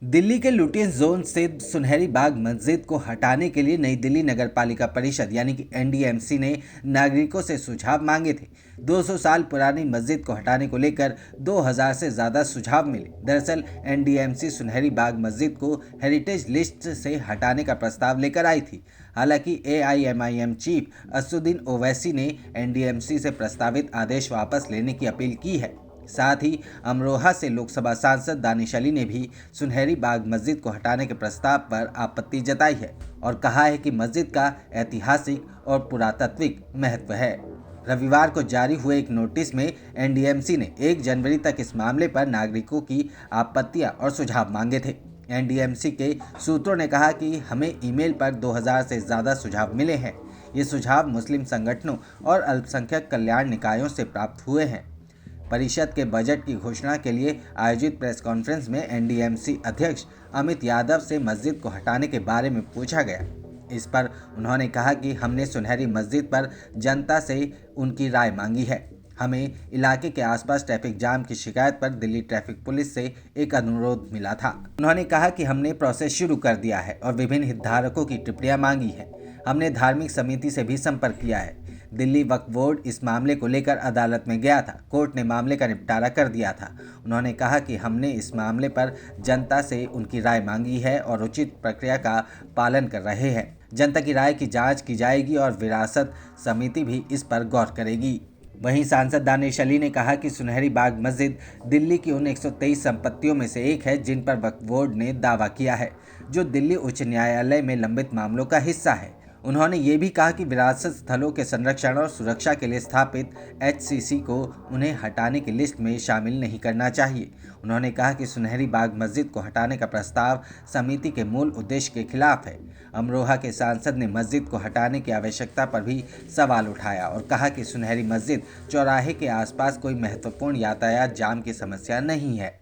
दिल्ली के Lutyens zone से सुनहरी बाग मस्जिद को हटाने के लिए नई दिल्ली नगर पालिका परिषद यानी कि एनडीएमसी ने नागरिकों से सुझाव मांगे थे। 200 साल पुरानी मस्जिद को हटाने को लेकर 2000 से ज़्यादा सुझाव मिले। दरअसल एनडीएमसी सुनहरी बाग मस्जिद को हेरिटेज लिस्ट से हटाने का प्रस्ताव लेकर आई थी। हालांकि एआईएमआईएम चीफ असदुद्दीन ओवैसी ने एनडीएमसी से प्रस्तावित आदेश वापस लेने की अपील की है। साथ ही अमरोहा से लोकसभा सांसद दानिश अली ने भी सुनहरी बाग मस्जिद को हटाने के प्रस्ताव पर आपत्ति जताई है और कहा है कि मस्जिद का ऐतिहासिक और पुरातात्विक महत्व है। रविवार को जारी हुए एक नोटिस में एनडीएमसी ने 1 जनवरी तक इस मामले पर नागरिकों की आपत्तियां और सुझाव मांगे थे। एनडीएमसी के सूत्रों ने कहा कि हमें ईमेल पर 2000 से ज़्यादा सुझाव मिले हैं। ये सुझाव मुस्लिम संगठनों और अल्पसंख्यक कल्याण निकायों से प्राप्त हुए हैं। परिषद के बजट की घोषणा के लिए आयोजित प्रेस कॉन्फ्रेंस में एनडीएमसी अध्यक्ष अमित यादव से मस्जिद को हटाने के बारे में पूछा गया। इस पर उन्होंने कहा कि हमने सुनहरी मस्जिद पर जनता से उनकी राय मांगी है। हमें इलाके के आसपास ट्रैफिक जाम की शिकायत पर दिल्ली ट्रैफिक पुलिस से एक अनुरोध मिला था। उन्होंने कहा कि हमने प्रोसेस शुरू कर दिया है और विभिन्न हितधारकों की टिप्पणियां मांगी है। हमने धार्मिक समिति से भी संपर्क किया है। दिल्ली वक्फ बोर्ड इस मामले को लेकर अदालत में गया था। कोर्ट ने मामले का निपटारा कर दिया था। उन्होंने कहा कि हमने इस मामले पर जनता से उनकी राय मांगी है और उचित प्रक्रिया का पालन कर रहे हैं। जनता की राय की जांच की जाएगी और विरासत समिति भी इस पर गौर करेगी। वहीं सांसद दानिश अली ने कहा कि सुनहरी बाग मस्जिद दिल्ली की उन 123 संपत्तियों में से एक है जिन पर वक्फ बोर्ड ने दावा किया है, जो दिल्ली उच्च न्यायालय में लंबित मामलों का हिस्सा है। उन्होंने ये भी कहा कि विरासत स्थलों के संरक्षण और सुरक्षा के लिए स्थापित एचसीसी को उन्हें हटाने की लिस्ट में शामिल नहीं करना चाहिए। उन्होंने कहा कि सुनहरी बाग मस्जिद को हटाने का प्रस्ताव समिति के मूल उद्देश्य के खिलाफ है। अमरोहा के सांसद ने मस्जिद को हटाने की आवश्यकता पर भी सवाल उठाया और कहा कि सुनहरी मस्जिद चौराहे के आसपास कोई महत्वपूर्ण यातायात जाम की समस्या नहीं है।